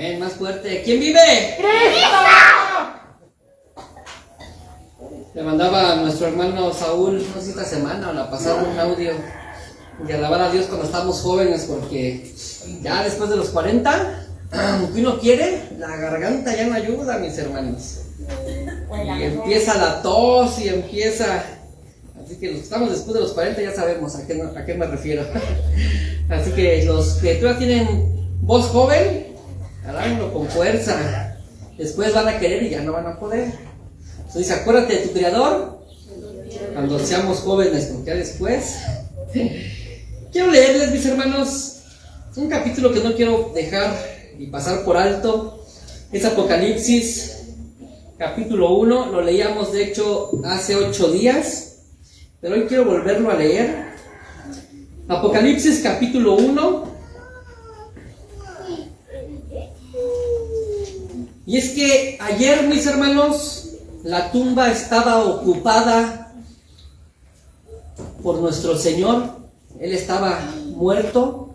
Amén, más fuerte. ¿Quién vive? ¡Cristo! Le mandaba a nuestro hermano Saúl, no sé si esta semana o la pasada, un audio de alabar a Dios cuando estamos jóvenes, porque ya después de los 40, aunque uno quiere, la garganta ya no ayuda, mis hermanos. Y empieza la tos y empieza... Así que los que estamos después de los 40 ya sabemos a qué me refiero. Así que los que todavía tienen voz joven, alábenlo con fuerza. Después van a querer y ya no van a poder. Entonces acuérdate de tu Creador cuando seamos jóvenes, porque ya después... Quiero leerles, mis hermanos, un capítulo que no quiero dejar y pasar por alto. Es Apocalipsis, capítulo 1. Lo leíamos, de hecho, hace 8 días, pero hoy quiero volverlo a leer. Apocalipsis, capítulo 1. Y es que ayer, mis hermanos, la tumba estaba ocupada por nuestro Señor. Él estaba muerto.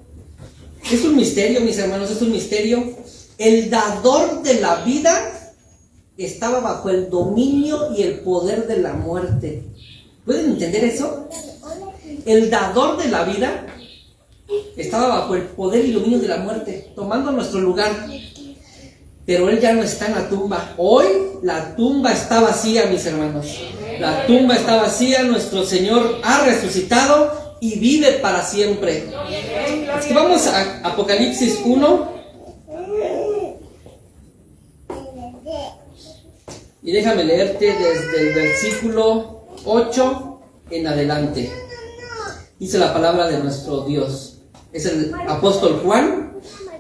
Es un misterio, mis hermanos, es un misterio. El dador de la vida estaba bajo el dominio y el poder de la muerte. ¿Pueden entender eso? El dador de la vida estaba bajo el poder y dominio de la muerte, tomando nuestro lugar. Pero Él ya no está en la tumba. Hoy la tumba está vacía, mis hermanos. La tumba está vacía, nuestro Señor ha resucitado y vive para siempre. Así que vamos a Apocalipsis 1. Y déjame leerte desde el versículo 8 en adelante. Dice la palabra de nuestro Dios. Es el apóstol Juan.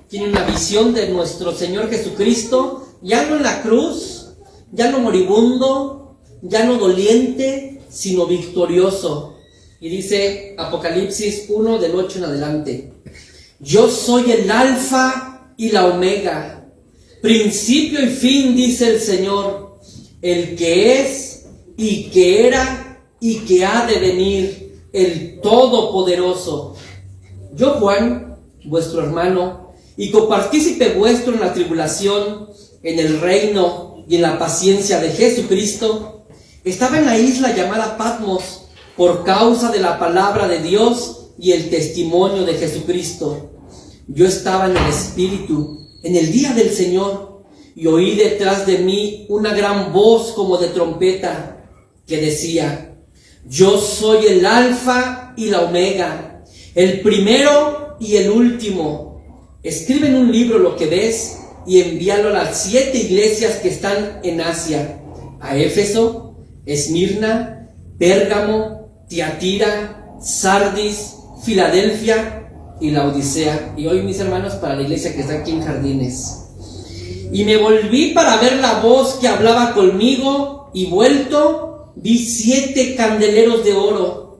Tiene una visión de nuestro Señor Jesucristo, ya no en la cruz, ya no moribundo, ya no doliente, sino victorioso. Y dice Apocalipsis 1 del 8 en adelante: yo soy el alfa y la omega, principio y fin, dice el Señor, el que es y que era y que ha de venir, el Todopoderoso. Yo, Juan, vuestro hermano, y copartícipe vuestro en la tribulación, en el reino y en la paciencia de Jesucristo, estaba en la isla llamada Patmos, por causa de la palabra de Dios y el testimonio de Jesucristo. Yo estaba en el Espíritu, en el día del Señor, y oí detrás de mí una gran voz como de trompeta, que decía: yo soy el alfa y la omega, el primero y el último. Escribe en un libro lo que ves y envíalo a las 7 iglesias que están en Asia: a Éfeso, Esmirna, Pérgamo, Tiatira, Sardis, Filadelfia y Laodicea. Y hoy, mis hermanos, para la iglesia que está aquí en Jardines. Y me volví para ver la voz que hablaba conmigo, y vuelto vi 7 candeleros de oro,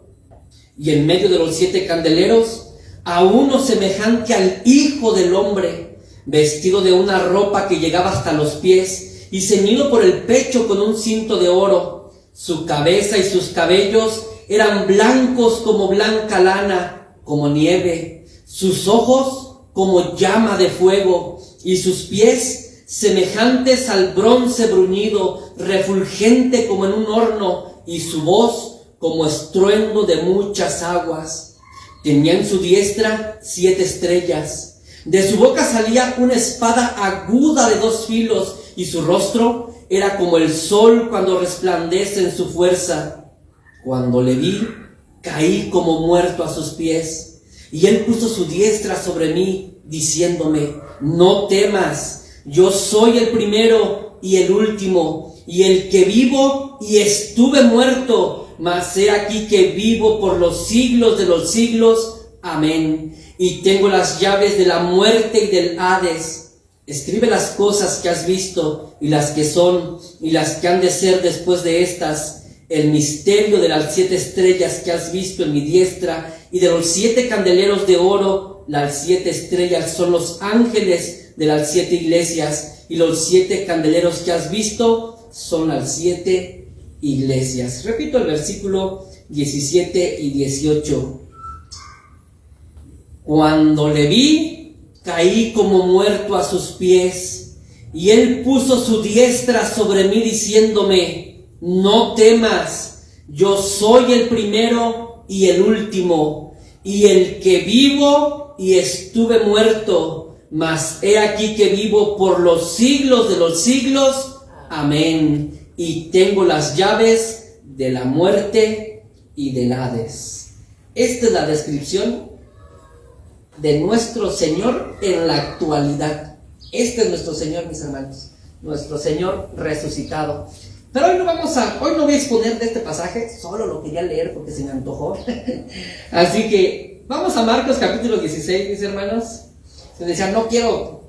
y en medio de los 7 candeleros a uno semejante al Hijo del Hombre, vestido de una ropa que llegaba hasta los pies y ceñido por el pecho con un cinto de oro. Su cabeza y sus cabellos eran blancos como blanca lana, como nieve, sus ojos como llama de fuego, y sus pies semejantes al bronce bruñido, refulgente como en un horno, y su voz como estruendo de muchas aguas. Tenía en su diestra 7 estrellas, de su boca salía una espada aguda de 2 filos, y su rostro era como el sol cuando resplandece en su fuerza. Cuando le vi, caí como muerto a sus pies, y él puso su diestra sobre mí, diciéndome: no temas, yo soy el primero y el último, y el que vivo y estuve muerto, mas he aquí que vivo por los siglos de los siglos. Amén. Y tengo las llaves de la muerte y del Hades. Escribe las cosas que has visto, y las que son, y las que han de ser después de estas, el misterio de las 7 estrellas que has visto en mi diestra, y de los 7 candeleros de oro. Las 7 estrellas son los ángeles de las 7 iglesias, y los 7 candeleros que has visto son las 7 iglesias. Repito el versículo 17 y 18. Cuando le vi, caí como muerto a sus pies, y él puso su diestra sobre mí diciéndome: no temas, yo soy el primero y el último, y el que vivo y estuve muerto, mas he aquí que vivo por los siglos de los siglos. Amén. Y tengo las llaves de la muerte y del Hades. Esta es la descripción de nuestro Señor en la actualidad. Este es nuestro Señor, mis hermanos, nuestro Señor resucitado. Pero hoy no voy a exponer de este pasaje, solo lo quería leer porque se me antojó. Así que vamos a Marcos capítulo 16, mis hermanos. Se decía, no quiero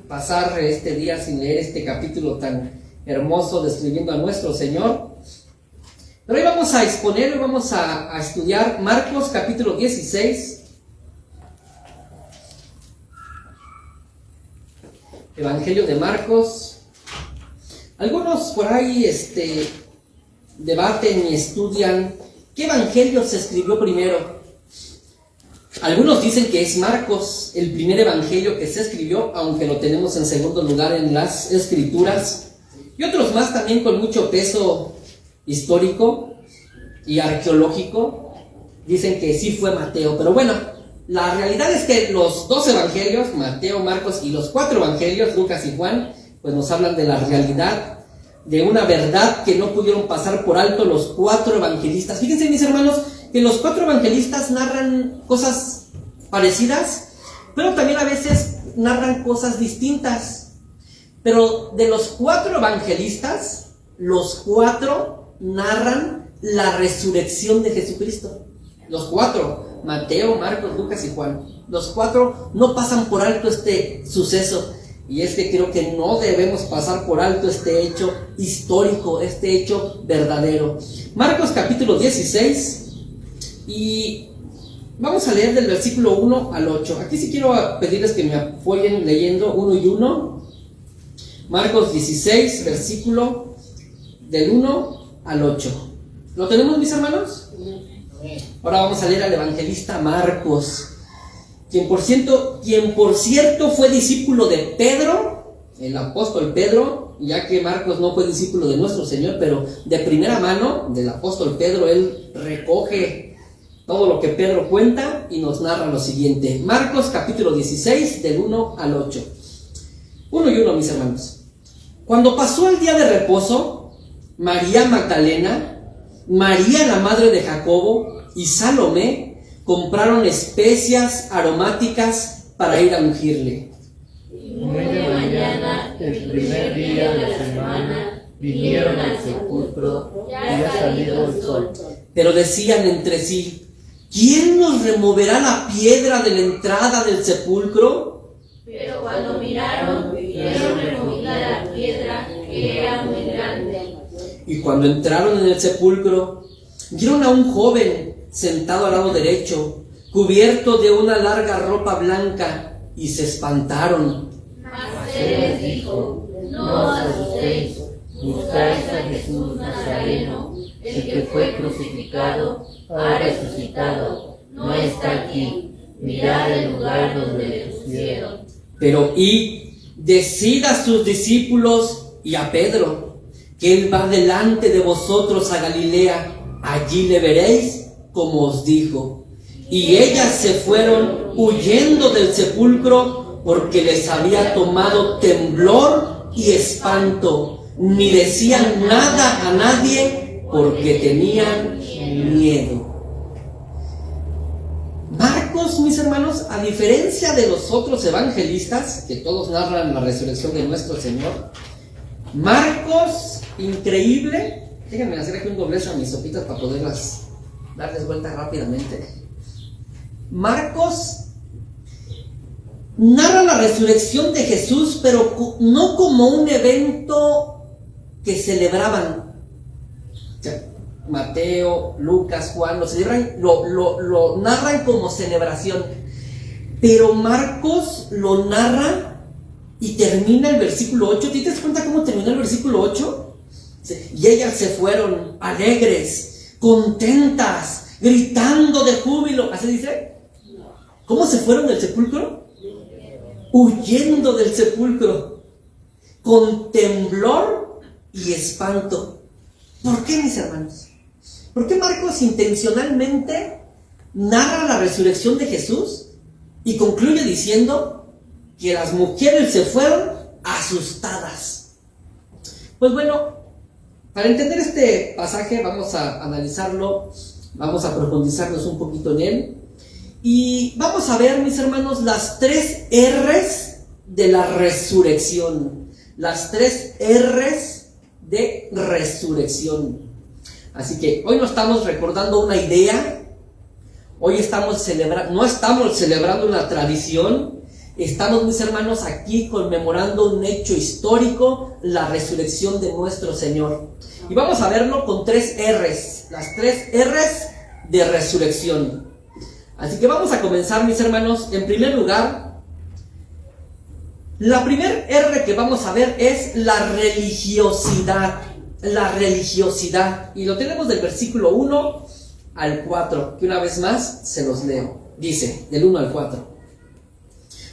pasar este día sin leer este capítulo tan hermoso describiendo a nuestro Señor. Pero hoy vamos a exponer, hoy vamos a estudiar Marcos capítulo 16. Evangelio de Marcos. Algunos por ahí debaten y estudian qué evangelio se escribió primero. Algunos dicen que es Marcos, el primer evangelio que se escribió, aunque lo tenemos en segundo lugar en las escrituras. Y otros más también con mucho peso histórico y arqueológico dicen que sí fue Mateo. Pero bueno, la realidad es que los dos evangelios, Mateo, Marcos, y los 4 evangelios, Lucas y Juan, pues nos hablan de la realidad, de una verdad que no pudieron pasar por alto los 4 evangelistas. Fíjense, mis hermanos, que los 4 evangelistas narran cosas parecidas, pero también a veces narran cosas distintas. Pero de los 4 evangelistas, los 4 narran la resurrección de Jesucristo. Los 4, Mateo, Marcos, Lucas y Juan. Los 4 no pasan por alto este suceso. Y es que creo que no debemos pasar por alto este hecho histórico, este hecho verdadero. Marcos capítulo 16, y vamos a leer del versículo 1 al 8. Aquí sí quiero pedirles que me apoyen leyendo 1 y 1. Marcos 16, versículo del 1 al 8. ¿Lo tenemos, mis hermanos? Ahora vamos a leer al evangelista Marcos, quien por cierto fue discípulo de Pedro, el apóstol Pedro, ya que Marcos no fue discípulo de nuestro Señor, pero de primera mano del apóstol Pedro, él recoge todo lo que Pedro cuenta y nos narra lo siguiente. Marcos capítulo 16, del 1 al 8. 1 y 1, mis hermanos. Cuando pasó el día de reposo, María Magdalena, María la madre de Jacobo y Salomé compraron especias aromáticas para ir a ungirle. Y muy de mañana, el primer día de la semana, vinieron al sepulcro y había salido el sol. Pero decían entre sí: ¿quién nos removerá la piedra de la entrada del sepulcro? Pero cuando miraron, vieron removida la piedra, que era muy grande. Y cuando entraron en el sepulcro, vieron a un joven sentado al lado derecho, cubierto de una larga ropa blanca, y se espantaron. Mas él les dijo: no os asustéis, buscáis a Jesús Nazareno, el que fue crucificado, ha resucitado, no está aquí, mirad el lugar donde le pusieron. Pero decid a sus discípulos y a Pedro que él va delante de vosotros a Galilea, allí le veréis como os dijo. Y ellas se fueron huyendo del sepulcro porque les había tomado temblor y espanto, ni decían nada a nadie porque tenían miedo. Marcos, mis hermanos, a diferencia de los otros evangelistas, que todos narran la resurrección de nuestro Señor, Marcos, increíble, déjenme hacer aquí un doblez a mis sopitas para poderlas darles vuelta rápidamente. Marcos narra la resurrección de Jesús, pero no como un evento que celebraban. Mateo, Lucas, Juan lo celebran, lo narran como celebración, pero Marcos lo narra y termina el versículo 8. ¿Te das cuenta cómo terminó el versículo 8? Y ellas se fueron alegres, contentas, gritando de júbilo. ¿Así dice? ¿Cómo se fueron del sepulcro? huyendo del sepulcro, con temblor y espanto. ¿Por qué, mis hermanos? ¿Por qué Marcos intencionalmente narra la resurrección de Jesús y concluye diciendo que las mujeres se fueron asustadas? Pues bueno, para entender este pasaje vamos a analizarlo, vamos a profundizarnos un poquito en él y vamos a ver, mis hermanos, las 3 R's de la resurrección. Las 3 R's de resurrección. Así que hoy no estamos recordando una idea, hoy no estamos celebrando una tradición, estamos, mis hermanos, aquí conmemorando un hecho histórico, la resurrección de nuestro Señor. Y vamos a verlo con 3 R's, las 3 R's de resurrección. Así que vamos a comenzar, mis hermanos. En primer lugar, la primer R que vamos a ver es la religiosidad. La religiosidad. Y lo tenemos del versículo 1 al 4, que una vez más se los leo. Dice, del 1 al 4.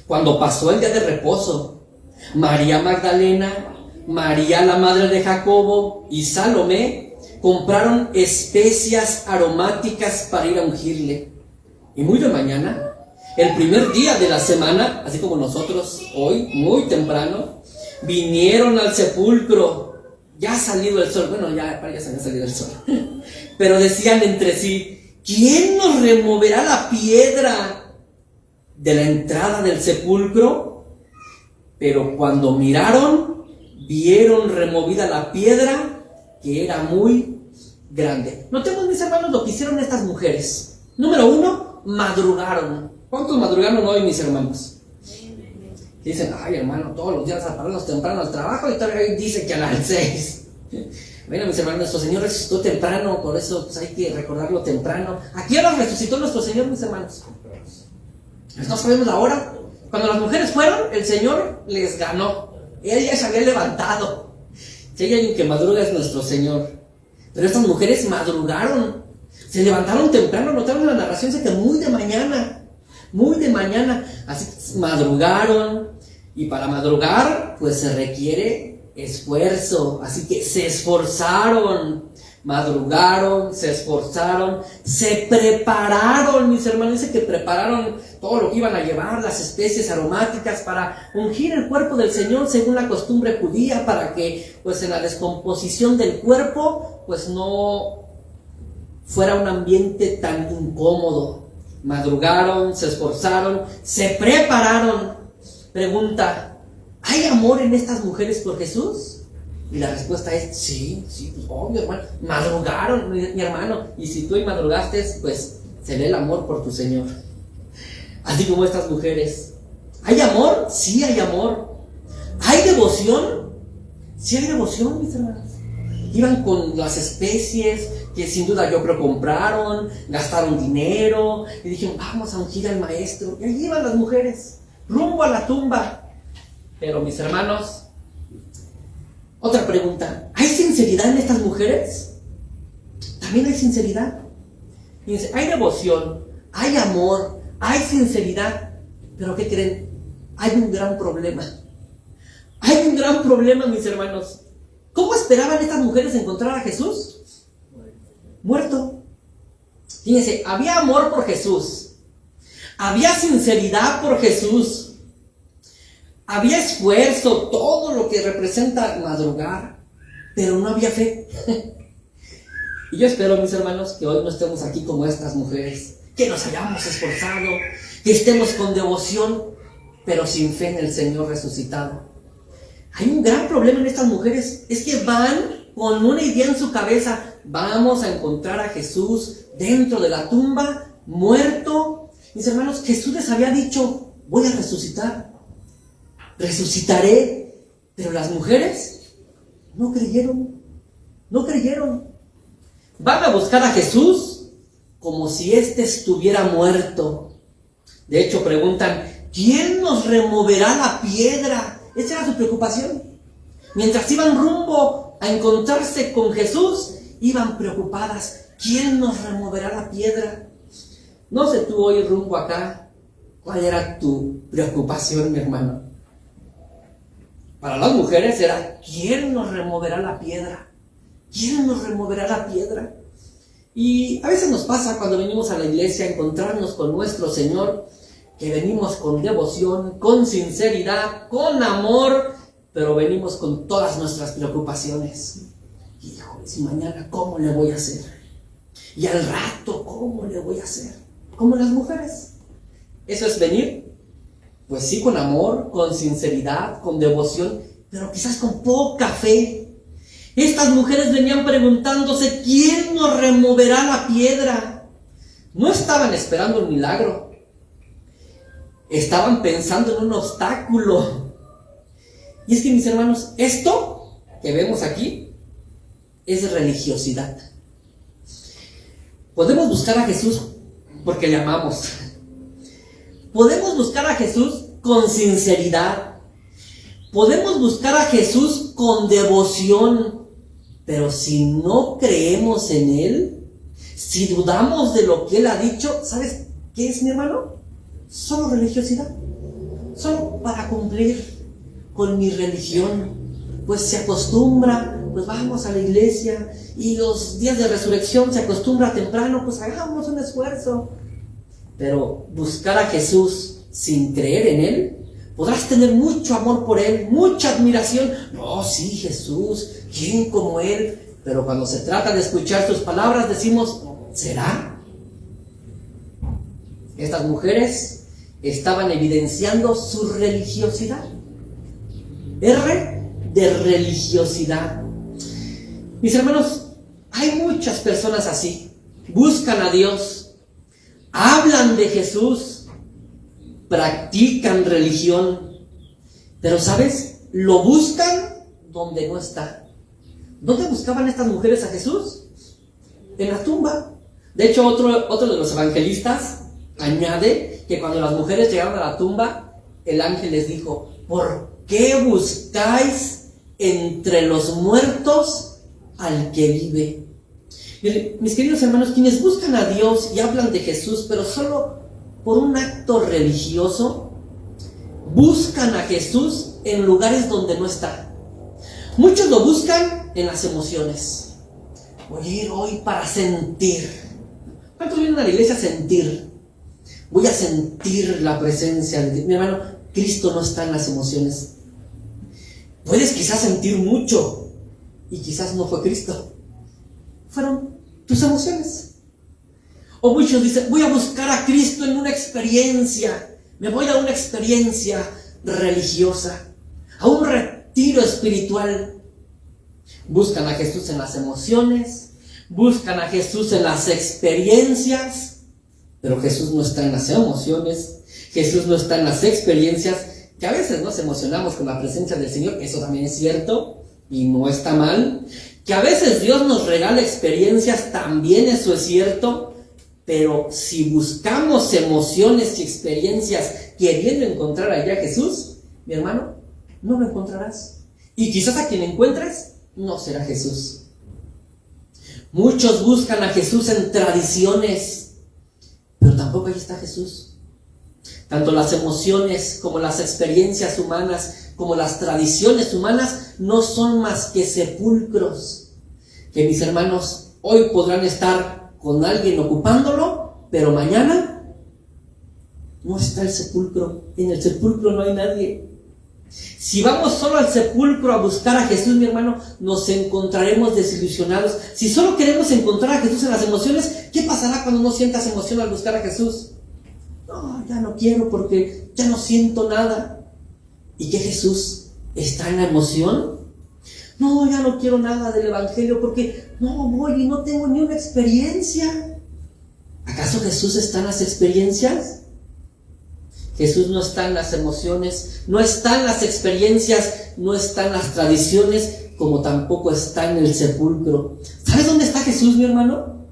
Cuando pasó el día de reposo, María Magdalena, María la madre de Jacobo y Salomé compraron especias aromáticas para ir a ungirle. Y muy de mañana, el primer día de la semana, así como nosotros hoy, muy temprano, vinieron al sepulcro. Ya ha salido el sol. Bueno, ya se había salido el sol. Pero decían entre sí, ¿quién nos removerá la piedra de la entrada del sepulcro? Pero cuando miraron, vieron removida la piedra, que era muy grande. Notemos, mis hermanos, lo que hicieron estas mujeres. Número 1, madrugaron. ¿Cuántos madrugaron hoy, mis hermanos? Dicen, ay, hermano, todos los días a pararnos temprano al trabajo y todavía dice que a las 6. Bueno, mis hermanos, nuestro Señor resucitó temprano, por eso pues, hay que recordarlo temprano. ¿A qué hora resucitó nuestro Señor, mis hermanos? No sabemos la hora. Cuando las mujeres fueron, el Señor les ganó. Él ya se había levantado. Si hay alguien que madruga es nuestro Señor. Pero estas mujeres madrugaron. Se levantaron temprano, notaron en la narración, dice que muy de mañana, así madrugaron, y para madrugar, pues se requiere esfuerzo, así que se esforzaron, madrugaron, se esforzaron, se prepararon, mis hermanos, dice que prepararon todo lo que iban a llevar, las especies aromáticas para ungir el cuerpo del Señor según la costumbre judía, para que, pues en la descomposición del cuerpo, pues no fuera un ambiente tan incómodo. Madrugaron, se esforzaron, se prepararon. Pregunta, ¿hay amor en estas mujeres por Jesús? Y la respuesta es, sí, pues obvio, hermano. Madrugaron, mi hermano. Y si tú hoy madrugaste, pues se ve el amor por tu Señor. Así como estas mujeres. ¿Hay amor? Sí hay amor. ¿Hay devoción? Sí hay devoción, mis hermanos. Iban con las especies que sin duda yo creo compraron, gastaron dinero y dijeron, vamos a ungir al maestro. Y ahí iban las mujeres, rumbo a la tumba. Pero mis hermanos, otra pregunta, ¿hay sinceridad en estas mujeres? También hay sinceridad. Fíjense, hay devoción, hay amor, hay sinceridad. Pero ¿qué creen? Hay un gran problema. Hay un gran problema, mis hermanos. ¿Cómo esperaban estas mujeres encontrar a Jesús? Muerto. Fíjense, había amor por Jesús, había sinceridad por Jesús, había esfuerzo, todo lo que representa madrugar, pero no había fe. Y yo espero, mis hermanos, que hoy no estemos aquí como estas mujeres, que nos hayamos esforzado, que estemos con devoción, pero sin fe en el Señor resucitado. Hay un gran problema en estas mujeres, es que van con una idea en su cabeza, vamos a encontrar a Jesús dentro de la tumba, muerto. Mis hermanos, Jesús les había dicho, voy a resucitar, resucitaré, pero las mujeres no creyeron. Van a buscar a Jesús como si éste estuviera muerto. De hecho, preguntan, ¿quién nos removerá la piedra? Esa era su preocupación. Mientras iban rumbo a encontrarse con Jesús, iban preocupadas. ¿Quién nos removerá la piedra? No sé tú hoy rumbo acá, ¿Cuál era tu preocupación, mi hermano? Para las mujeres era, ¿quién nos removerá la piedra? ¿Quién nos removerá la piedra? Y a veces nos pasa cuando venimos a la iglesia a encontrarnos con nuestro Señor, que venimos con devoción, con sinceridad, con amor, pero venimos con todas nuestras preocupaciones. Híjole, si mañana, ¿cómo le voy a hacer? Y al rato, ¿cómo le voy a hacer? Como las mujeres. Eso es venir, pues sí, con amor, con sinceridad, con devoción, pero quizás con poca fe. Estas mujeres venían preguntándose, ¿quién nos removerá la piedra? No estaban esperando un milagro. Estaban pensando en un obstáculo. Y es que, mis hermanos, esto que vemos aquí es religiosidad. Podemos buscar a Jesús porque le amamos. Podemos buscar a Jesús con sinceridad. Podemos buscar a Jesús con devoción. Pero si no creemos en Él, si dudamos de lo que Él ha dicho, ¿sabes qué es, mi hermano? Solo religiosidad. Solo para cumplir con mi religión. Pues se acostumbra, pues vamos a la iglesia, y los días de resurrección se acostumbra temprano, pues hagamos un esfuerzo. Pero buscar a Jesús sin creer en Él, podrás tener mucho amor por Él, mucha admiración. No, sí, Jesús, ¿quién como Él? Pero cuando se trata de escuchar sus palabras, decimos, ¿será? Estas mujeres estaban evidenciando su religiosidad. R de religiosidad. Mis hermanos, hay muchas personas así. Buscan a Dios, hablan de Jesús, practican religión, pero ¿sabes? Lo buscan donde no está. ¿Dónde buscaban estas mujeres a Jesús? En la tumba. De hecho, otro de los evangelistas añade que cuando las mujeres llegaron a la tumba, el ángel les dijo, ¿por qué buscáis entre los muertos al que vive? Mis queridos hermanos, quienes buscan a Dios y hablan de Jesús, pero solo por un acto religioso, buscan a Jesús en lugares donde no está. Muchos lo buscan en las emociones. Voy a ir hoy para sentir. ¿Cuántos vienen a la iglesia a sentir? Voy a sentir la presencia de Dios. Mi hermano, Cristo no está en las emociones. Puedes quizás sentir mucho y quizás no fue Cristo. Fueron tus emociones. O muchos dicen, voy a buscar a Cristo en una experiencia. Me voy a una experiencia religiosa, a un retiro espiritual. Buscan a Jesús en las emociones, buscan a Jesús en las experiencias, pero Jesús no está en las emociones, Jesús no está en las experiencias, que a veces nos emocionamos con la presencia del Señor, eso también es cierto y no está mal. Que a veces Dios nos regala experiencias, también eso es cierto, pero si buscamos emociones y experiencias queriendo encontrar allá a Jesús, mi hermano, no lo encontrarás. Y quizás a quien encuentres no será Jesús. Muchos buscan a Jesús en tradiciones, pero tampoco ahí está Jesús. Tanto las emociones como las experiencias humanas, como las tradiciones humanas, no son más que sepulcros. Que mis hermanos, hoy podrán estar con alguien ocupándolo, pero mañana no está el sepulcro. En el sepulcro no hay nadie. Si vamos solo al sepulcro a buscar a Jesús, mi hermano, nos encontraremos desilusionados. Si solo queremos encontrar a Jesús en las emociones, ¿qué pasará cuando no sientas emoción al buscar a Jesús? No, ya no quiero porque ya no siento nada. ¿Y qué Jesús está en la emoción? No, ya no quiero nada del Evangelio porque no voy y no tengo ni una experiencia. ¿Acaso Jesús está en las experiencias? Jesús no está en las emociones, no está en las experiencias, no está en las tradiciones, como tampoco está en el sepulcro. ¿Sabes dónde está Jesús, mi hermano?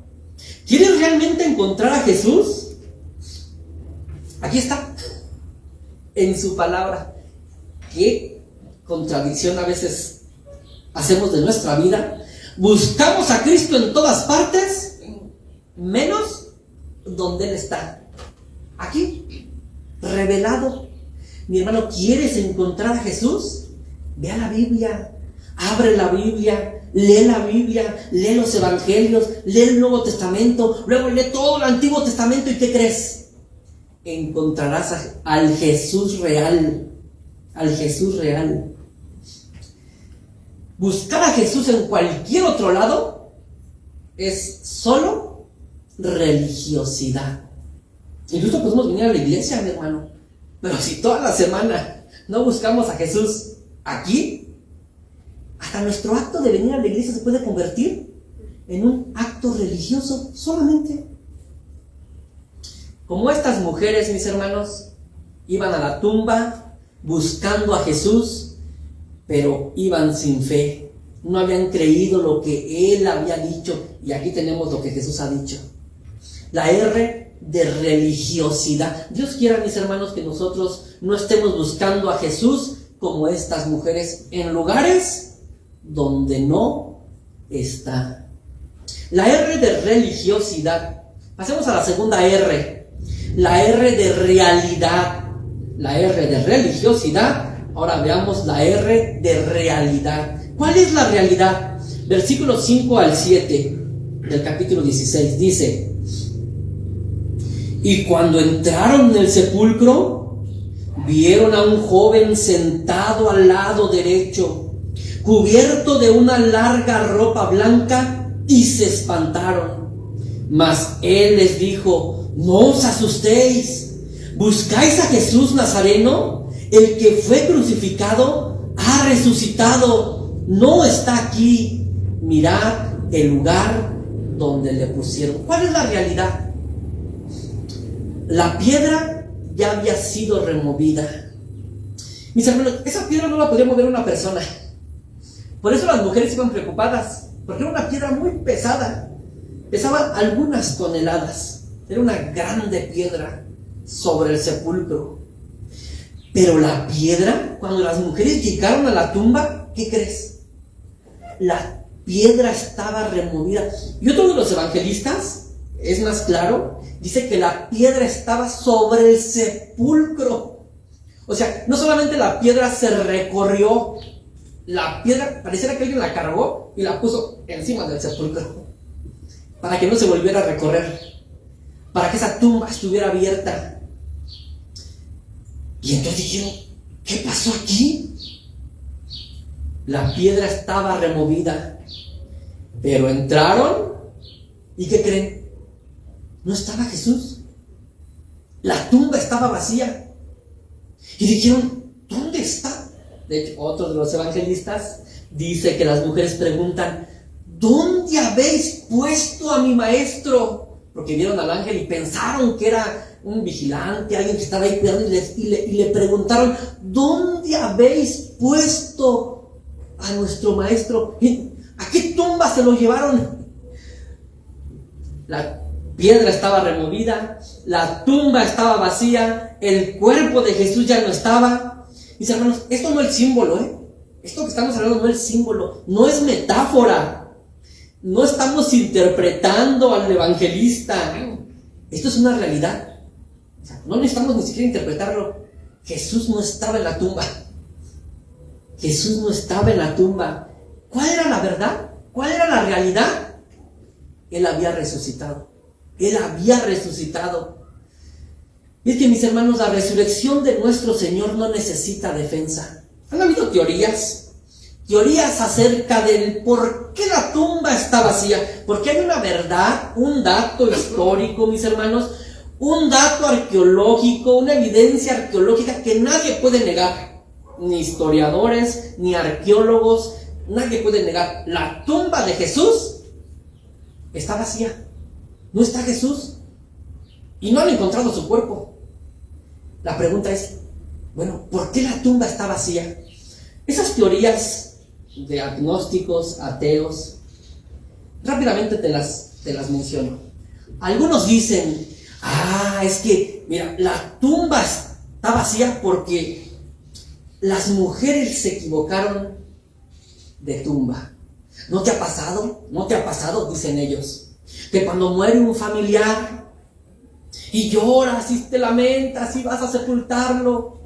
¿Quieres realmente encontrar a Jesús? Aquí está, en su palabra. ¿Qué contradicción a veces hacemos de nuestra vida? Buscamos a Cristo en todas partes, menos donde Él está. Aquí. revelado. Mi hermano, ¿quieres encontrar a Jesús? Ve a la Biblia, abre la Biblia, lee los evangelios, lee el Nuevo Testamento, luego lee todo el Antiguo Testamento, ¿y qué crees? Encontrarás al Jesús real, al Jesús real. Buscar a Jesús en cualquier otro lado es solo religiosidad. Incluso podemos venir a la iglesia, mi hermano, pero si toda la semana no buscamos a Jesús aquí, hasta nuestro acto de venir a la iglesia se puede convertir en un acto religioso solamente. Como estas mujeres, mis hermanos, iban a la tumba buscando a Jesús, pero iban sin fe, no habían creído lo que Él había dicho, y aquí tenemos lo que Jesús ha dicho. La R de religiosidad. Dios quiera, mis hermanos, que nosotros no estemos buscando a Jesús como estas mujeres en lugares donde no está. La R de religiosidad. Pasemos a la segunda R. La R de realidad. La R de religiosidad. Ahora veamos la R de realidad. ¿Cuál es la realidad? Versículos 5 al 7 del capítulo 16 dice: y cuando entraron en el sepulcro, vieron a un joven sentado al lado derecho, cubierto de una larga ropa blanca, y se espantaron. Mas él les dijo: no os asustéis, ¿buscáis a Jesús Nazareno? El que fue crucificado ha resucitado, no está aquí. Mirad el lugar donde le pusieron. ¿Cuál es la realidad? La piedra ya había sido removida. Mis hermanos, esa piedra no la podía mover una persona. Por eso las mujeres iban preocupadas, porque era una piedra muy pesada. Pesaba algunas toneladas. Era una grande piedra sobre el sepulcro. Pero la piedra, cuando las mujeres llegaron a la tumba, ¿qué crees? La piedra estaba removida. Y otro de los evangelistas, es más claro, dice que la piedra estaba sobre el sepulcro. O sea, no solamente la piedra se recorrió, la piedra pareciera que alguien la cargó y la puso encima del sepulcro, para que no se volviera a recorrer, para que esa tumba estuviera abierta. Y entonces dijeron: ¿qué pasó aquí? La piedra estaba removida, pero entraron, ¿y qué creen? No estaba Jesús. La tumba estaba vacía. Y dijeron: ¿dónde está? De hecho, otro de los evangelistas dice que las mujeres preguntan: ¿dónde habéis puesto a mi maestro? Porque vieron al ángel y pensaron que era un vigilante, alguien que estaba ahí cuidando, y le preguntaron: ¿dónde habéis puesto a nuestro maestro? ¿A qué tumba se lo llevaron? La piedra estaba removida, la tumba estaba vacía, el cuerpo de Jesús ya no estaba. Mis hermanos, esto no es símbolo, esto que estamos hablando no es símbolo, no es metáfora, no estamos interpretando al evangelista, esto es una realidad. O sea, no necesitamos ni siquiera interpretarlo. Jesús no estaba en la tumba. Jesús no estaba en la tumba. ¿Cuál era la verdad? ¿Cuál era la realidad? Él había resucitado. Él había resucitado. Y es que, mis hermanos, la resurrección de nuestro Señor no necesita defensa. Han habido teorías acerca del por qué la tumba está vacía. Porque hay una verdad, un dato histórico, mis hermanos, un dato arqueológico, una evidencia arqueológica que nadie puede negar. Ni historiadores, ni arqueólogos, nadie puede negar. La tumba de Jesús está vacía. No está Jesús. Y no han encontrado su cuerpo. La pregunta es, bueno, ¿por qué la tumba está vacía? Esas teorías de agnósticos, ateos, rápidamente te las menciono. Algunos dicen: es que, mira, la tumba está vacía porque las mujeres se equivocaron de tumba. ¿No te ha pasado? ¿No te ha pasado? Dicen ellos, que cuando muere un familiar y lloras y te lamentas y vas a sepultarlo.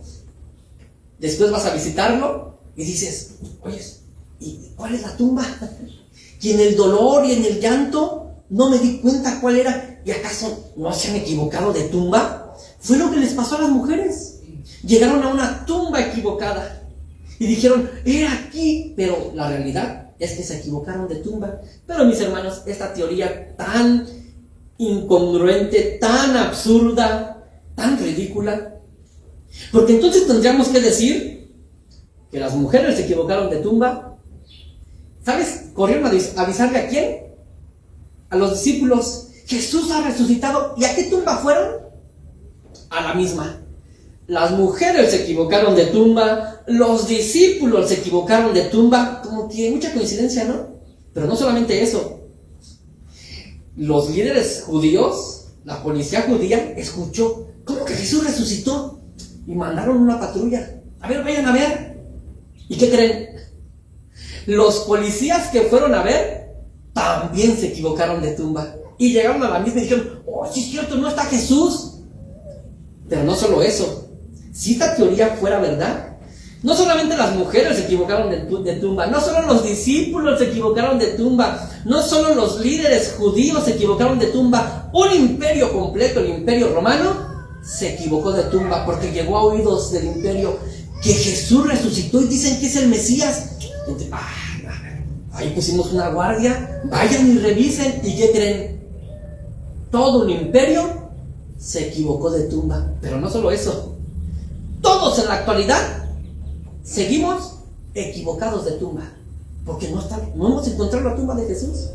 Después vas a visitarlo y dices, oye, ¿y cuál es la tumba? Y en el dolor y en el llanto no me di cuenta cuál era. ¿Y acaso no se han equivocado de tumba? Fue lo que les pasó a las mujeres. Llegaron a una tumba equivocada y dijeron, era aquí, pero la realidad es que se equivocaron de tumba. Pero mis hermanos, esta teoría tan incongruente, tan absurda, tan ridícula, porque entonces tendríamos que decir que las mujeres se equivocaron de tumba. ¿Sabes? Corrieron a avisarle ¿a quién? A los discípulos. Jesús ha resucitado. ¿Y a qué tumba fueron? A la misma. Las mujeres se equivocaron de tumba, los discípulos se equivocaron de tumba. Como que mucha coincidencia, ¿no? Pero no solamente eso. Los líderes judíos, la policía judía, escuchó, ¿cómo que Jesús resucitó? Y mandaron una patrulla. A ver, vayan a ver. ¿Y qué creen? Los policías que fueron a ver también se equivocaron de tumba. Y llegaron a la misma y dijeron, oh, sí es cierto, no está Jesús. Pero no solo eso. Si esta teoría fuera verdad, no solamente las mujeres se equivocaron de tumba, no solo los discípulos se equivocaron de tumba, no solo los líderes judíos se equivocaron de tumba, un imperio completo, el imperio romano, se equivocó de tumba porque llegó a oídos del imperio que Jesús resucitó y dicen que es el Mesías. Entonces, ahí pusimos una guardia, vayan y revisen. ¿Y qué creen? Todo un imperio se equivocó de tumba. Pero no solo eso, todos en la actualidad seguimos equivocados de tumba, porque no hemos encontrado la tumba de Jesús.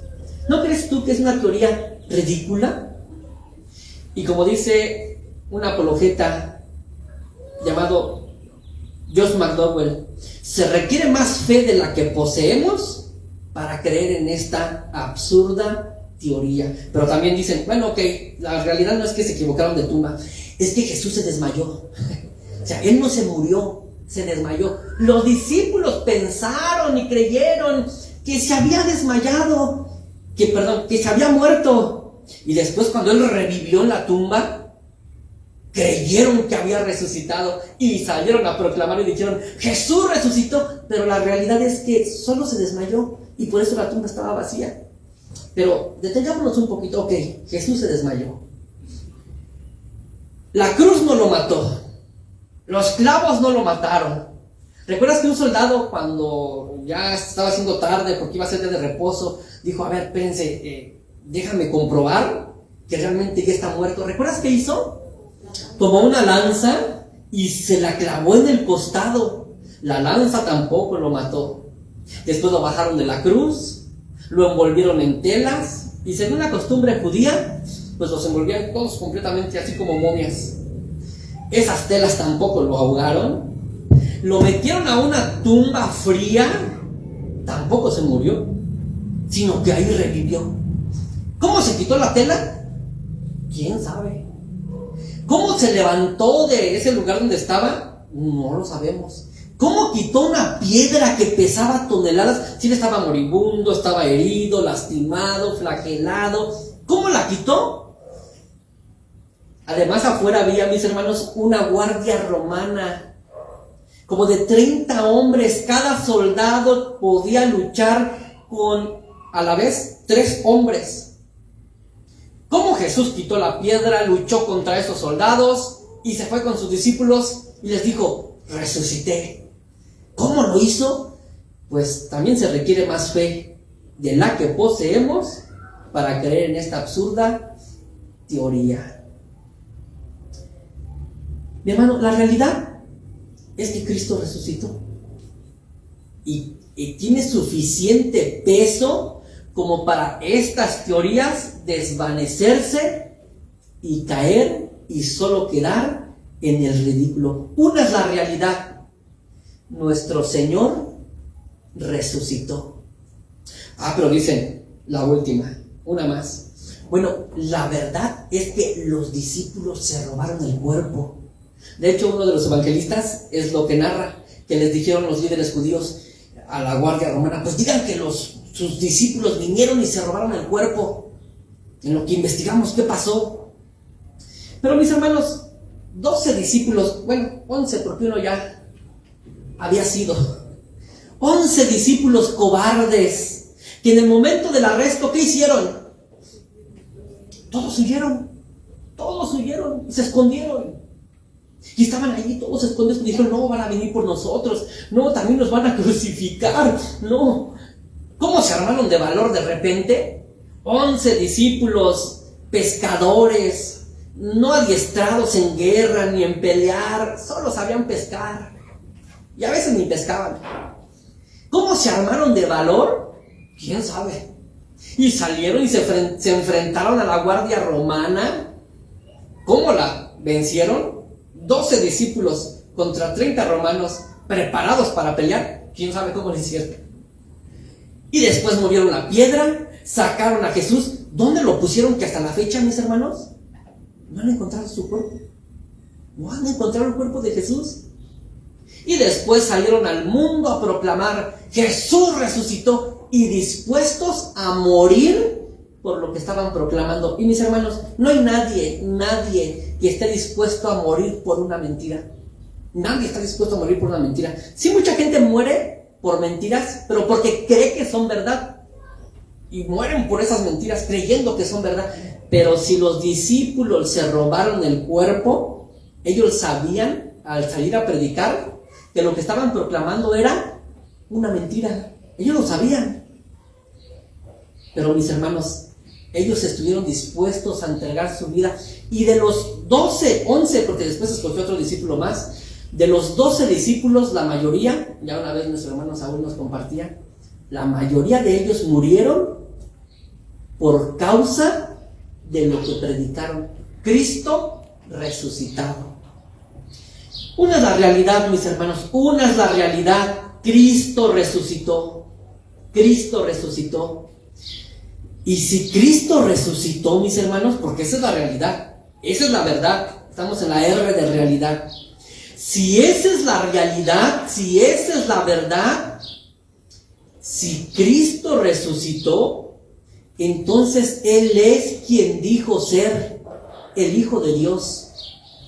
¿No crees tú que es una teoría ridícula? Y como dice un apologeta llamado Josh McDowell, se requiere más fe de la que poseemos para creer en esta absurda teoría. Pero también dicen, bueno, ok, la realidad no es que se equivocaron de tumba, es que Jesús se desmayó. O sea, Él no se murió, se desmayó. Los discípulos pensaron y creyeron que se había desmayado, que se había muerto. Y después, cuando Él revivió en la tumba, creyeron que había resucitado y salieron a proclamar y dijeron, Jesús resucitó. Pero la realidad es que solo se desmayó y por eso la tumba estaba vacía. Pero detengámonos un poquito. Ok, Jesús se desmayó. La cruz no lo mató. Los clavos no lo mataron. ¿Recuerdas que un soldado, cuando ya estaba haciendo tarde porque iba a ser día de reposo, dijo, a ver, espérense, déjame comprobar que realmente ya está muerto? ¿Recuerdas qué hizo? Tomó una lanza y se la clavó en el costado. La lanza tampoco lo mató. Después lo bajaron de la cruz, lo envolvieron en telas y, según la costumbre judía, pues los envolvían todos completamente así como momias. Esas telas tampoco lo ahogaron. Lo metieron a una tumba fría, tampoco se murió, sino que ahí revivió. ¿Cómo se quitó la tela? ¿Quién sabe? ¿Cómo se levantó de ese lugar donde estaba? No lo sabemos. ¿Cómo quitó una piedra que pesaba toneladas? Si él estaba moribundo, estaba herido, lastimado, flagelado. ¿Cómo la quitó? Además, afuera había, mis hermanos, una guardia romana, como de 30 hombres. Cada soldado podía luchar con, a la vez, 3 hombres. ¿Cómo Jesús quitó la piedra, luchó contra esos soldados y se fue con sus discípulos y les dijo, resucité? ¿Cómo lo hizo? Pues también se requiere más fe de la que poseemos para creer en esta absurda teoría. Mi hermano, la realidad es que Cristo resucitó y tiene suficiente peso como para estas teorías desvanecerse y caer y solo quedar en el ridículo. Una es la realidad: nuestro Señor resucitó. Pero dicen la última, una más. Bueno, la verdad es que los discípulos se robaron el cuerpo. De hecho, uno de los evangelistas es lo que narra, que les dijeron los líderes judíos a la guardia romana, pues digan que sus discípulos vinieron y se robaron el cuerpo. En lo que investigamos qué pasó. Pero mis hermanos, 12 discípulos, bueno, 11 porque uno ya había sido. 11 discípulos cobardes que en el momento del arresto, ¿qué hicieron? Todos huyeron y se escondieron. Y estaban allí todos escondidos y dijeron, no, van a venir por nosotros, no, también nos van a crucificar, no. ¿Cómo se armaron de valor de repente? 11 discípulos, pescadores, no adiestrados en guerra ni en pelear, solo sabían pescar. Y a veces ni pescaban. ¿Cómo se armaron de valor? ¿Quién sabe? Y salieron y se enfrentaron a la guardia romana. ¿Cómo la vencieron? 12 discípulos contra 30 romanos preparados para pelear. ¿Quién sabe cómo lo hicieron? Y después movieron la piedra, sacaron a Jesús. ¿Dónde lo pusieron? Que hasta la fecha, mis hermanos, no han encontrado su cuerpo. No han encontrado el cuerpo de Jesús. Y después salieron al mundo a proclamar: Jesús resucitó, y dispuestos a morir por lo que estaban proclamando. Y mis hermanos, no hay nadie que esté dispuesto a morir por una mentira. Nadie está dispuesto a morir por una mentira. Sí, mucha gente muere por mentiras, pero porque cree que son verdad. Y mueren por esas mentiras creyendo que son verdad. Pero si los discípulos se robaron el cuerpo, ellos sabían al salir a predicar que lo que estaban proclamando era una mentira. Ellos lo sabían. Pero mis hermanos, ellos estuvieron dispuestos a entregar su vida. Y de los 11, porque después escogió otro discípulo más, de los 12 discípulos, la mayoría, ya una vez nuestro hermano Saúl nos compartía, la mayoría de ellos murieron por causa de lo que predicaron: Cristo resucitado. Una es la realidad, mis hermanos, una es la realidad. Cristo resucitó. Cristo resucitó. Y si Cristo resucitó, mis hermanos, porque esa es la realidad, esa es la verdad, estamos en la R de realidad. Si esa es la realidad, si esa es la verdad, si Cristo resucitó, entonces Él es quien dijo ser el Hijo de Dios,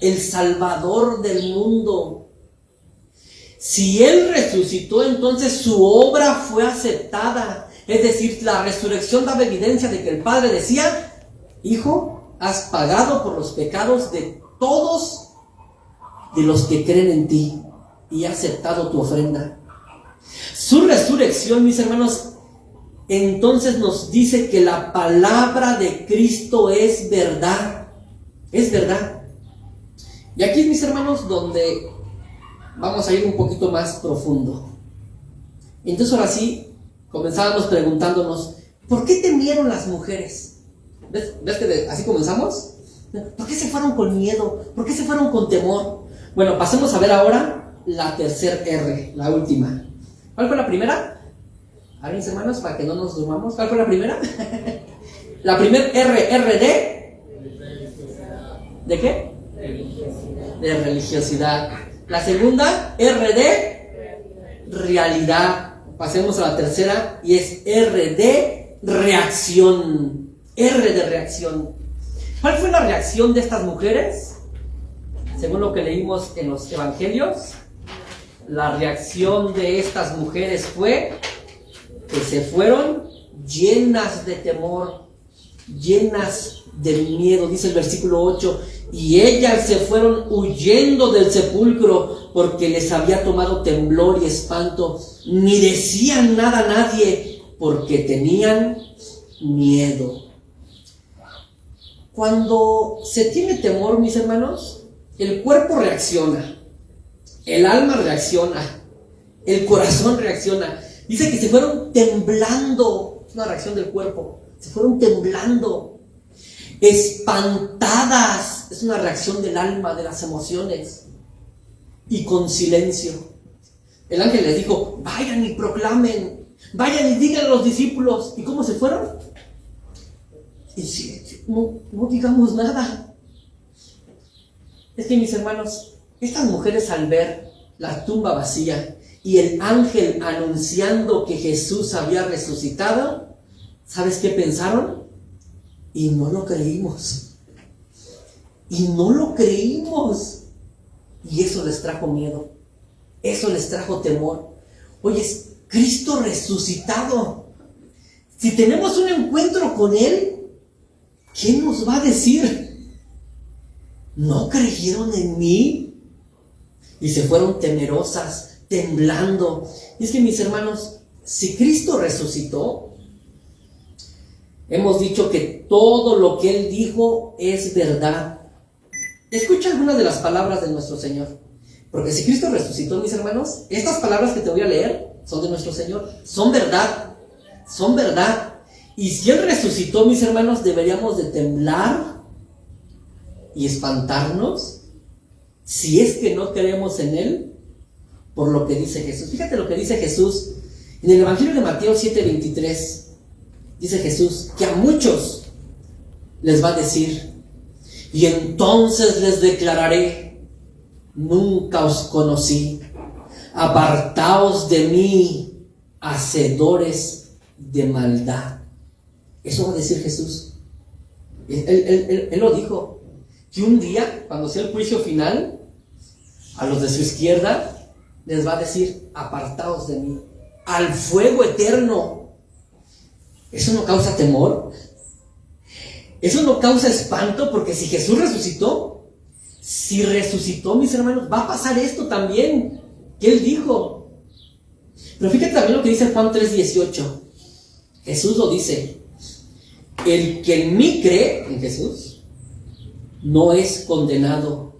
el Salvador del mundo. Si Él resucitó, entonces su obra fue aceptada. Es decir, la resurrección daba evidencia de que el Padre decía: Hijo, has pagado por los pecados de todos de los que creen en ti, y he aceptado tu ofrenda. Su resurrección, mis hermanos, entonces nos dice que la palabra de Cristo es verdad. Es verdad. Y aquí, mis hermanos, donde vamos a ir un poquito más profundo. Entonces ahora sí, comenzábamos preguntándonos: ¿por qué temieron las mujeres? ¿Ves que así comenzamos? ¿Por qué se fueron con miedo? ¿Por qué se fueron con temor? Bueno, pasemos a ver ahora la tercer R, la última. ¿Cuál fue la primera? A ver, mis hermanos, para que no nos durmamos, ¿cuál fue la primera? La primera R ¿de qué? De religiosidad. La segunda, R de realidad. Pasemos a la tercera, y es R de reacción. R de reacción. ¿Cuál fue la reacción de estas mujeres? Según lo que leímos en los evangelios, la reacción de estas mujeres fue que se fueron llenas de temor, llenas de miedo. Dice el versículo 8: y ellas se fueron huyendo del sepulcro, porque les había tomado temblor y espanto. Ni decían nada a nadie, porque tenían miedo. Cuando se tiene temor, mis hermanos, el cuerpo reacciona, el alma reacciona, el corazón reacciona. Dice que se fueron temblando, es una reacción del cuerpo, se fueron temblando, espantadas, es una reacción del alma, de las emociones, y con silencio. El ángel les dijo: vayan y proclamen, vayan y digan a los discípulos. ¿Y cómo se fueron? En silencio, no digamos nada. Es que, mis hermanos, estas mujeres, al ver la tumba vacía y el ángel anunciando que Jesús había resucitado, ¿sabes qué pensaron? Y no lo creímos. Y no lo creímos. Y eso les trajo miedo. Eso les trajo temor. Oye, es Cristo resucitado. Si tenemos un encuentro con Él, ¿qué nos va a decir? ¿No creyeron en mí? Y se fueron temerosas, temblando. Y es que, mis hermanos, si Cristo resucitó, hemos dicho que todo lo que Él dijo es verdad. Escucha algunas de las palabras de nuestro Señor. Porque si Cristo resucitó, mis hermanos, estas palabras que te voy a leer son de nuestro Señor. Son verdad. Son verdad. Y si Él resucitó, mis hermanos, deberíamos de temblar y espantarnos si es que no creemos en Él por lo que dice Jesús. Fíjate lo que dice Jesús en el Evangelio de Mateo 7:23. Dice Jesús que a muchos les va a decir: y entonces les declararé, nunca os conocí, apartaos de mí, hacedores de maldad. Eso va a decir Jesús. Él lo dijo, que un día, cuando sea el juicio final, a los de su izquierda les va a decir: apartaos de mí, al fuego eterno. ¿Eso no causa temor? ¿Eso no causa espanto? Porque si Jesús resucitó, si resucitó, mis hermanos, va a pasar esto también que Él dijo. Pero fíjate también lo que dice Juan 3:18. Jesús lo dice: el que en mí cree, en Jesús, no es condenado,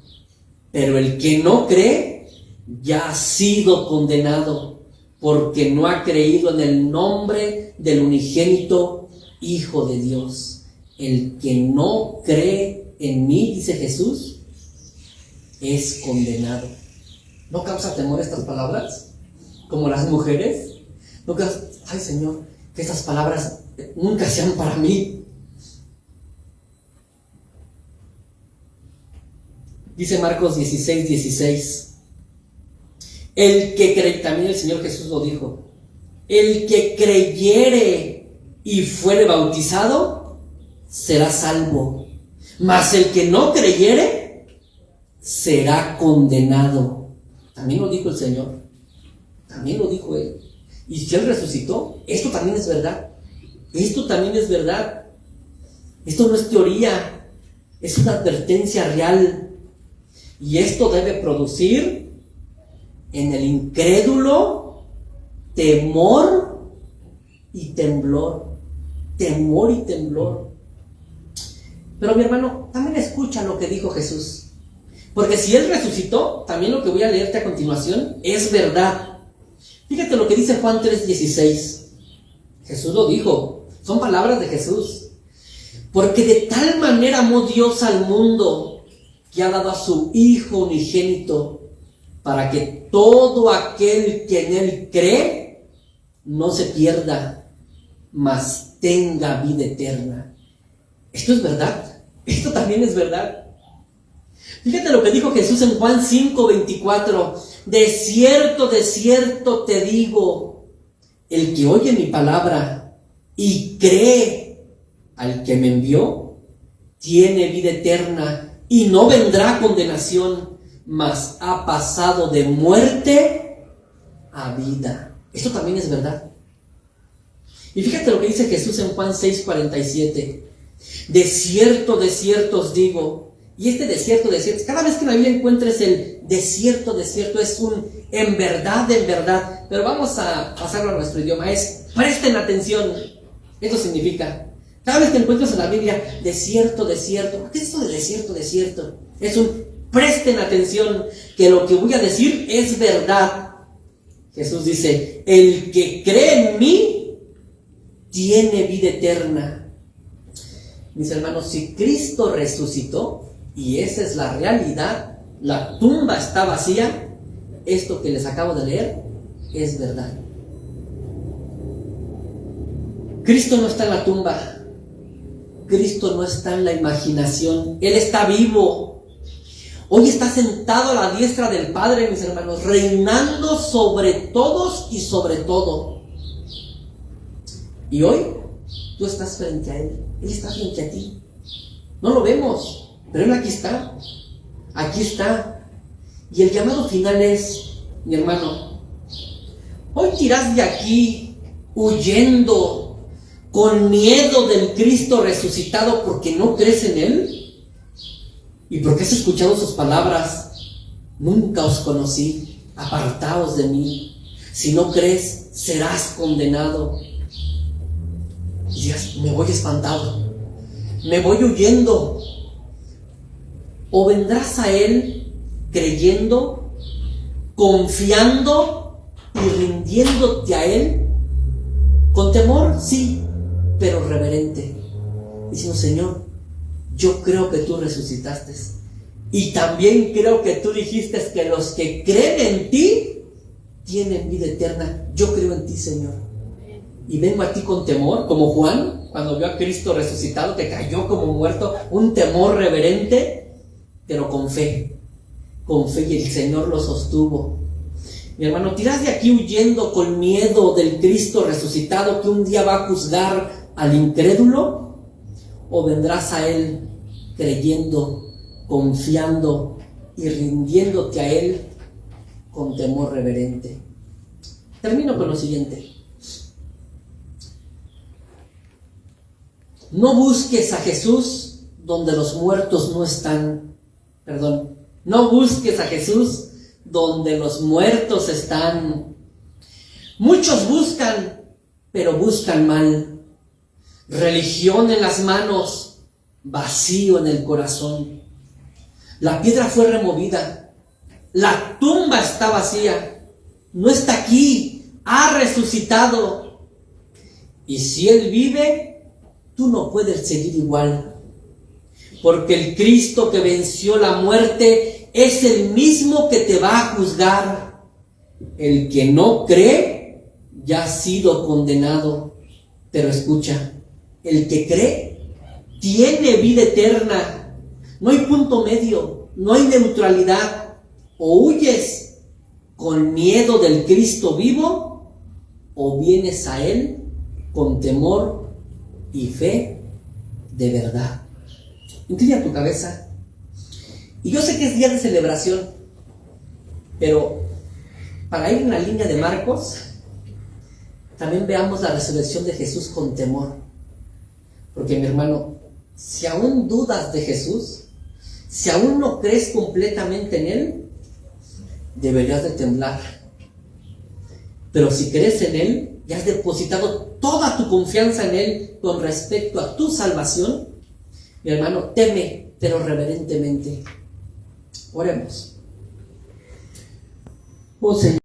pero el que no cree ya ha sido condenado, porque no ha creído en el nombre del unigénito Hijo de Dios. El que no cree en mí, dice Jesús, es condenado. ¿No causa temor estas palabras? Como las mujeres. ¿No causa, ay Señor, que estas palabras nunca sean para mí? Dice Marcos 16:16. El que cree, también el Señor Jesús lo dijo: el que creyere y fuere bautizado será salvo, mas el que no creyere será condenado. También lo dijo el Señor, también lo dijo Él. Y si Él resucitó, esto también es verdad. Esto también es verdad. Esto no es teoría, es una advertencia real. Y esto debe producir en el incrédulo temor y temblor. Temor y temblor. Pero mi hermano, también escucha lo que dijo Jesús. Porque si Él resucitó, también lo que voy a leerte a continuación es verdad. Fíjate lo que dice Juan 3:16. Jesús lo dijo, son palabras de Jesús. Porque de tal manera amó Dios al mundo, que ha dado a su Hijo unigénito, para que todo aquel que en Él cree no se pierda, mas tenga vida eterna. Esto es verdad. Esto también es verdad. Fíjate lo que dijo Jesús en Juan 5:24. De cierto te digo, el que oye mi palabra y cree al que me envió, tiene vida eterna y no vendrá condenación, mas ha pasado de muerte a vida. Esto también es verdad. Y fíjate lo que dice Jesús en Juan 6:47. De cierto os digo. Y este de cierto, cada vez que en la Biblia encuentres el de cierto, es un en verdad. Pero vamos a pasarlo a nuestro idioma. Es presten atención. Esto significa, cada vez que encuentres en la Biblia de cierto, ¿qué es esto de cierto? Es un presten atención, que lo que voy a decir es verdad. Jesús dice: el que cree en mí tiene vida eterna. Mis hermanos, si Cristo resucitó, y esa es la realidad, la tumba está vacía, esto que les acabo de leer es verdad. Cristo no está en la tumba, Cristo no está en la imaginación, Él está vivo. Hoy está sentado a la diestra del Padre, mis hermanos, reinando sobre todos y sobre todo. Y hoy tú estás frente a Él, Él está frente a ti. No lo vemos, Pero Él aquí está. Aquí está. Y el llamado final es, mi hermano, hoy te irás de aquí huyendo con miedo del Cristo resucitado porque no crees en Él y porque has escuchado sus palabras: nunca os conocí, apartaos de mí, si no crees serás condenado. Y dirás: me voy espantado, me voy huyendo. O vendrás a Él creyendo, confiando y rindiéndote a Él con temor, sí, pero reverente, diciendo: Señor, yo creo que tú resucitaste y también creo que tú dijiste que los que creen en ti tienen vida eterna. Yo creo en ti, Señor, y vengo a ti con temor, como Juan cuando vio a Cristo resucitado, que cayó como muerto, un temor reverente, pero con fe, y el Señor lo sostuvo. Mi hermano, ¿te irás de aquí huyendo con miedo del Cristo resucitado que un día va a juzgar al incrédulo? ¿O vendrás a Él creyendo, confiando y rindiéndote a Él con temor reverente? Termino con lo siguiente. No busques a Jesús donde los muertos no están. No busques a Jesús donde los muertos están. Muchos buscan, pero buscan mal. Religión en las manos, vacío en el corazón. La piedra fue removida, la tumba está vacía, no está aquí, ha resucitado. Y si Él vive, tú no puedes seguir igual. Porque el Cristo que venció la muerte es el mismo que te va a juzgar. El que no cree ya ha sido condenado. Pero escucha, el que cree tiene vida eterna. No hay punto medio, no hay neutralidad. O huyes con miedo del Cristo vivo, o vienes a Él con temor y fe de verdad. Inclina tu cabeza. Y yo sé que es día de celebración, pero para ir en la línea de Marcos, también veamos la resurrección de Jesús con temor. Porque, mi hermano, si aún dudas de Jesús, si aún no crees completamente en Él, deberías de temblar. Pero si crees en Él y has depositado toda tu confianza en Él con respecto a tu salvación, mi hermano, teme, pero reverentemente. Oremos. Oh Señor.